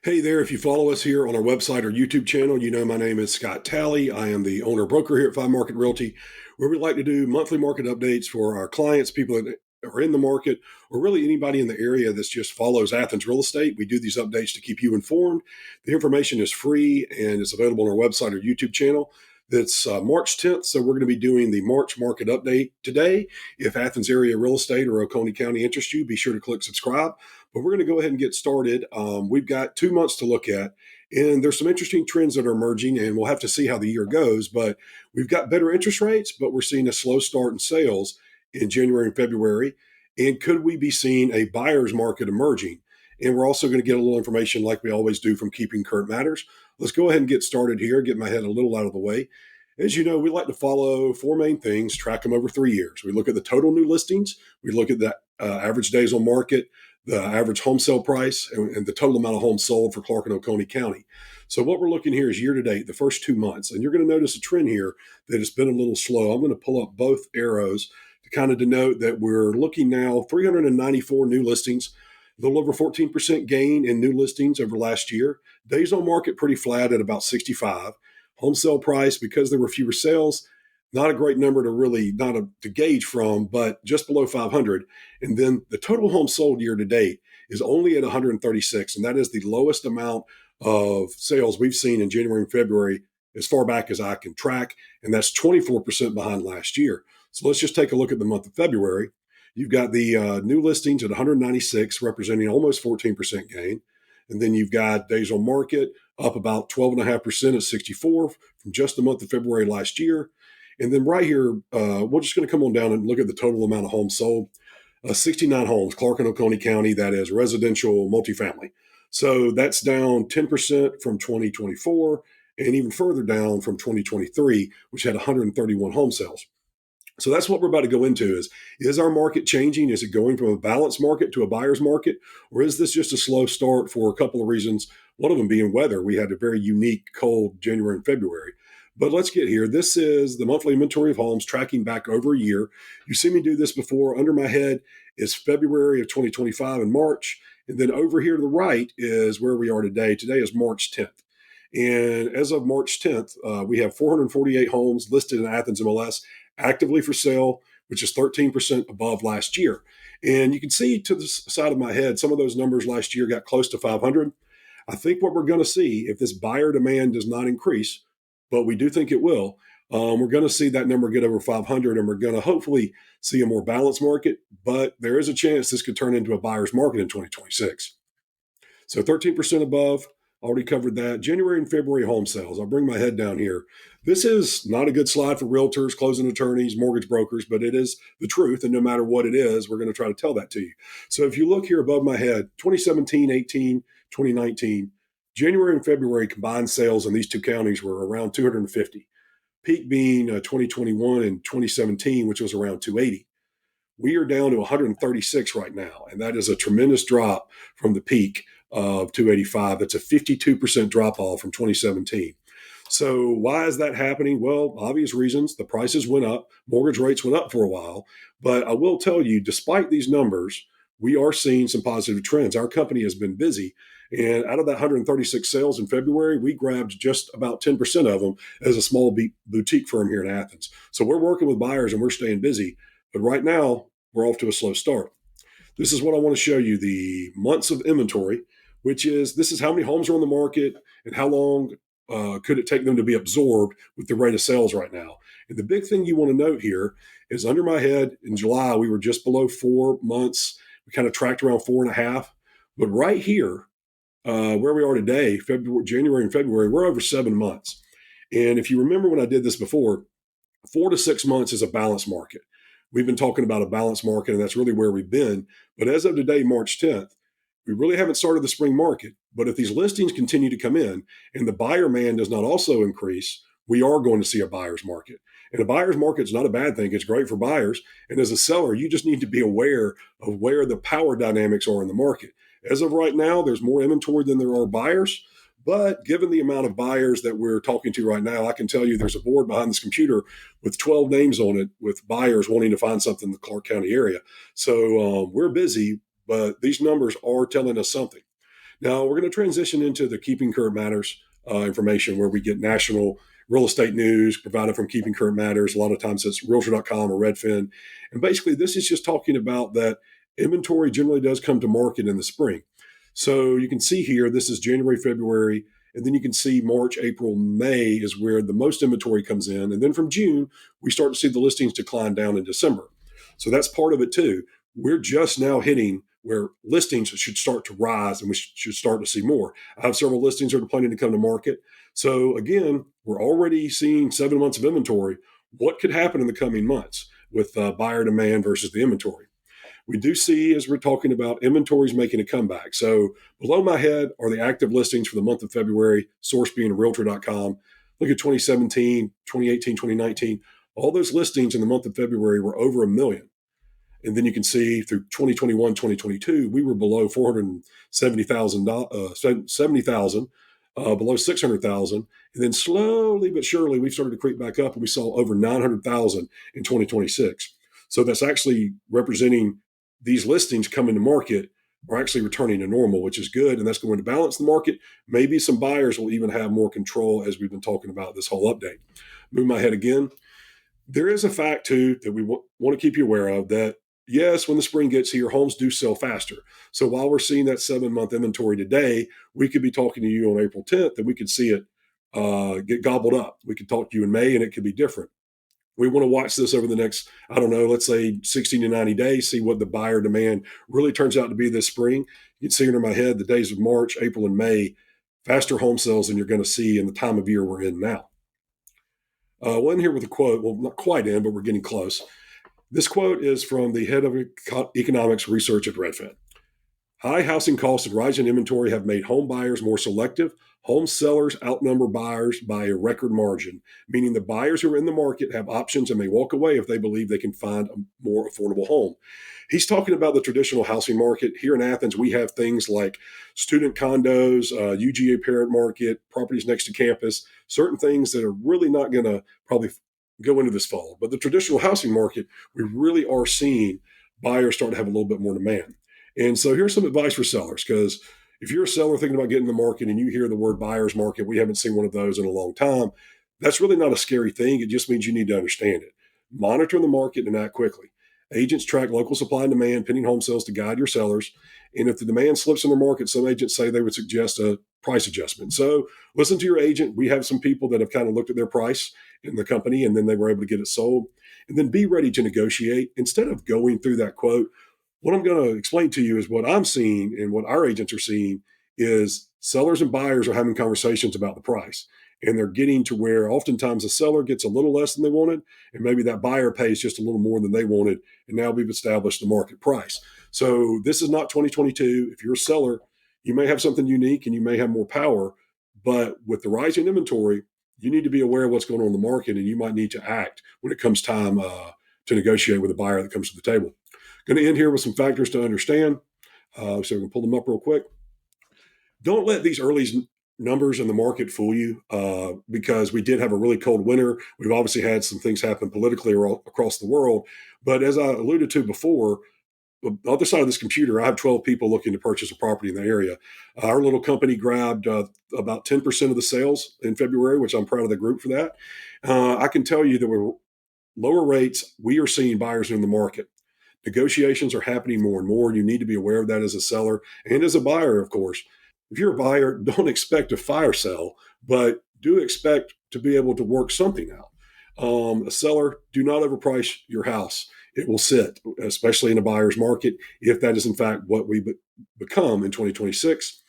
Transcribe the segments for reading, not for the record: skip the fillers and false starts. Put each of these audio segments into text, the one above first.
Hey there, if you follow us here on our website or YouTube channel, you know my name is Scott Talley. I am the owner broker here at 5Market Realty, where we like to do monthly market updates for our clients, people that are in the market, or really anybody in the area that just follows Athens real estate. We do these updates to keep you informed. The information is free and it's available on our website or YouTube channel. It's March 10th, so we're going to be doing the March market update today. If Athens Area Real Estate or Oconee County interests you, be sure to click subscribe. But we're going to go ahead and get started. We've got 2 months to look at, and there's some interesting trends that are emerging, and we'll have to see how the year goes. But we've got better interest rates, but we're seeing a slow start in sales in January and February. And could we be seeing a buyer's market emerging? And we're also going to get a little information like we always do from Keeping Current Matters. Let's go ahead and get started here, get my head a little out of the way. As you know, we like to follow four main things, track them over 3 years. We look at the total new listings, we look at the average days on market, the average home sale price, and the total amount of homes sold for Clark and Oconee County. So what we're looking here is year to date, the first 2 months. And you're going to notice a trend here that it's been a little slow. I'm going to pull up both arrows to kind of denote that we're looking now 394 new listings, a little over 14% gain in new listings over last year. Days on market pretty flat at about 65. Home sale price, because there were fewer sales, not a great number to really to gauge from, but just below 500. And then the total homes sold year to date is only at 136, and that is the lowest amount of sales we've seen in January and February as far back as I can track, and that's 24% behind last year. So let's just take a look at the month of February. You've got the new listings at 196, representing almost 14% gain. And then you've got days on market up about 12.5% at 64 from just the month of February last year. And then right here, we're just going to come on down and look at the total amount of homes sold. 69 homes, Clark and Oconee County, that is residential multifamily. So that's down 10% from 2024 and even further down from 2023, which had 131 home sales. So that's what we're about to go into is our market changing? Is it going from a balanced market to a buyer's market? Or is this just a slow start for a couple of reasons? One of them being weather. We had a very unique cold January and February. But let's get here. This is the monthly inventory of homes tracking back over a year. You've seen me do this before. Under my head is February of 2025 and March. And then over here to the right is where we are today. Today is March 10th. And as of March 10th, we have 448 homes listed in Athens MLS actively for sale, which is 13% above last year. And you can see to the side of my head, some of those numbers last year got close to 500. I think what we're going to see, if this buyer demand does not increase, but we do think it will, we're going to see that number get over 500, and we're going to hopefully see a more balanced market. But there is a chance this could turn into a buyer's market in 2026. So 13% above, already covered that. January and February home sales. I'll bring my head down here. This is not a good slide for realtors, closing attorneys, mortgage brokers, but it is the truth. And no matter what it is, we're going to try to tell that to you. So if you look here above my head, 2017, 18, 2019, January and February combined sales in these two counties were around 250. Peak being 2021 and 2017, which was around 280. We are down to 136 right now, and that is a tremendous drop from the peak of 285. That's a 52% drop off from 2017. So why is that happening? Well, obvious reasons. The prices went up, mortgage rates went up for a while. But I will tell you, despite these numbers, we are seeing some positive trends. Our company has been busy. And out of that 136 sales in February, we grabbed just about 10% of them as a small boutique firm here in Athens. So we're working with buyers and we're staying busy. But right now, we're off to a slow start. This is what I want to show you, the months of inventory, which is this is how many homes are on the market and how long could it take them to be absorbed with the rate of sales right now. And the big thing you want to note here is under my head in July, we were just below 4 months. We kind of tracked around 4.5. But right here, where we are today, January and February, we're over 7 months. And if you remember when I did this before, 4 to 6 months is a balanced market. We've been talking about a balanced market, and that's really where we've been. But as of today, March 10th, we really haven't started the spring market. But if these listings continue to come in and the buyer demand does not also increase, we are going to see a buyer's market. And a buyer's market is not a bad thing. It's great for buyers. And as a seller, you just need to be aware of where the power dynamics are in the market. As of right now, there's more inventory than there are buyers. But given the amount of buyers that we're talking to right now, I can tell you there's a board behind this computer with 12 names on it with buyers wanting to find something in the Clark County area. So we're busy, but these numbers are telling us something. Now we're going to transition into the Keeping Current Matters information, where we get national real estate news provided from Keeping Current Matters. A lot of times it's Realtor.com or Redfin. And basically, this is just talking about that inventory generally does come to market in the spring. So you can see here, this is January, February, and then you can see March, April, May is where the most inventory comes in. And then from June, we start to see the listings decline down in December. So that's part of it too. We're just now hitting where listings should start to rise and we should start to see more. I have several listings that are planning to come to market. So again, we're already seeing 7 months of inventory. What could happen in the coming months with buyer demand versus the inventory? We do see, as we're talking about, inventories making a comeback. So below my head are the active listings for the month of February, source being Realtor.com. Look at 2017, 2018, 2019. All those listings in the month of February were over a million. And then you can see through 2021, 2022, we were below 470,000, 70,000, below 600,000. And then slowly but surely, we've started to creep back up and we saw over 900,000 in 2026. So that's actually representing these listings coming to market are actually returning to normal, which is good. And that's going to balance the market. Maybe some buyers will even have more control, as we've been talking about this whole update. Move my head again. There is a fact, too, that we want to keep you aware of, that yes, when the spring gets here, homes do sell faster. So while we're seeing that 7-month inventory today, we could be talking to you on April 10th and we could see it get gobbled up. We could talk to you in May and it could be different. We want to watch this over the next, I don't know, let's say 60 to 90 days, see what the buyer demand really turns out to be this spring. You can see under my head the days of March, April, and May, faster home sales than you're going to see in the time of year we're in now. One here with a quote, well, not quite in, but we're getting close. This quote is from the head of economics research at Redfin. High housing costs and rising inventory have made home buyers more selective. Home sellers outnumber buyers by a record margin, meaning the buyers who are in the market have options and may walk away if they believe they can find a more affordable home. He's talking about the traditional housing market. Here in Athens, we have things like student condos, UGA parent market, properties next to campus, certain things that are really not going to probably go into this fall. But the traditional housing market, we really are seeing buyers start to have a little bit more demand. And so here's some advice for sellers, because if you're a seller thinking about getting in the market and you hear the word buyer's market, we haven't seen one of those in a long time. That's really not a scary thing. It just means you need to understand it. Monitor the market and act quickly. Agents track local supply and demand, pending home sales to guide your sellers. And if the demand slips in the market, some agents say they would suggest a price adjustment. So listen to your agent. We have some people that have kind of looked at their price in the company and then they were able to get it sold. And then be ready to negotiate. Instead of going through that quote, what I'm going to explain to you is what I'm seeing and what our agents are seeing is sellers and buyers are having conversations about the price. And they're getting to where oftentimes the seller gets a little less than they wanted, and maybe that buyer pays just a little more than they wanted. And now we've established the market price. So this is not 2022. If you're a seller, you may have something unique and you may have more power, but with the rising inventory, you need to be aware of what's going on in the market, and you might need to act when it comes time to negotiate with a buyer that comes to the table. Going to end here with some factors to understand. So we can pull them up real quick. Don't let these early numbers in the market fool you, because we did have a really cold winter. We've obviously had some things happen politically across the world. But as I alluded to before, on the other side of this computer, I have 12 people looking to purchase a property in the area. Our little company grabbed about 10% of the sales in February, which I'm proud of the group for that. I can tell you that with lower rates, we are seeing buyers in the market. Negotiations are happening more and more. You need to be aware of that as a seller and as a buyer, of course. If you're a buyer, don't expect a fire sale, but do expect to be able to work something out. A seller, do not overprice your house. It will sit, especially in a buyer's market, if that is in fact what we become in 2026.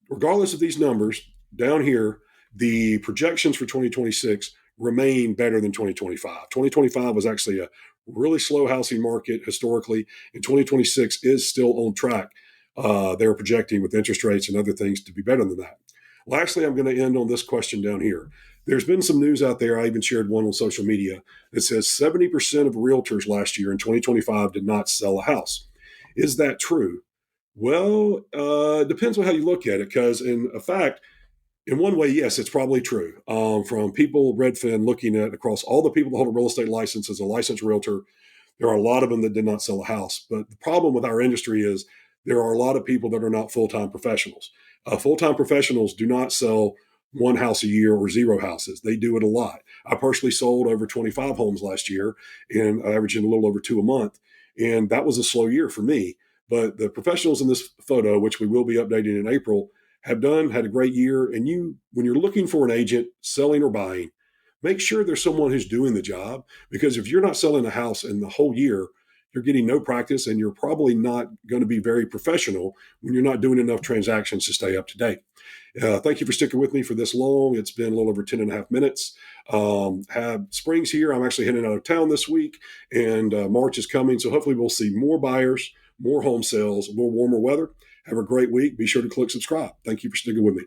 Regardless of these numbers, down here, the projections for 2026 remain better than 2025. 2025 was actually a really slow housing market historically, and 2026 is still on track. They're projecting with interest rates and other things to be better than that. Lastly, I'm going to end on this question down here. There's been some news out there. I even shared one on social media that says 70% of realtors last year in 2025 did not sell a house. Is that true? Well, it depends on how you look at it, because in fact, in one way, yes, it's probably true. From people, Redfin, looking at across all the people that hold a real estate license as a licensed realtor, there are a lot of them that did not sell a house. But the problem with our industry is there are a lot of people that are not full-time professionals. Full-time professionals do not sell one house a year or zero houses. They do it a lot. I personally sold over 25 homes last year and averaging a little over two a month. And that was a slow year for me. But the professionals in this photo, which we will be updating in April, had a great year. And when you're looking for an agent selling or buying, make sure there's someone who's doing the job. Because if you're not selling a house in the whole year, you're getting no practice and you're probably not going to be very professional when you're not doing enough transactions to stay up to date. Thank you for sticking with me for this long. It's been a little over 10 and a half minutes. Have spring's here. I'm actually heading out of town this week, and March is coming. So hopefully we'll see more buyers, more home sales, more warmer weather. Have a great week. Be sure to click subscribe. Thank you for sticking with me.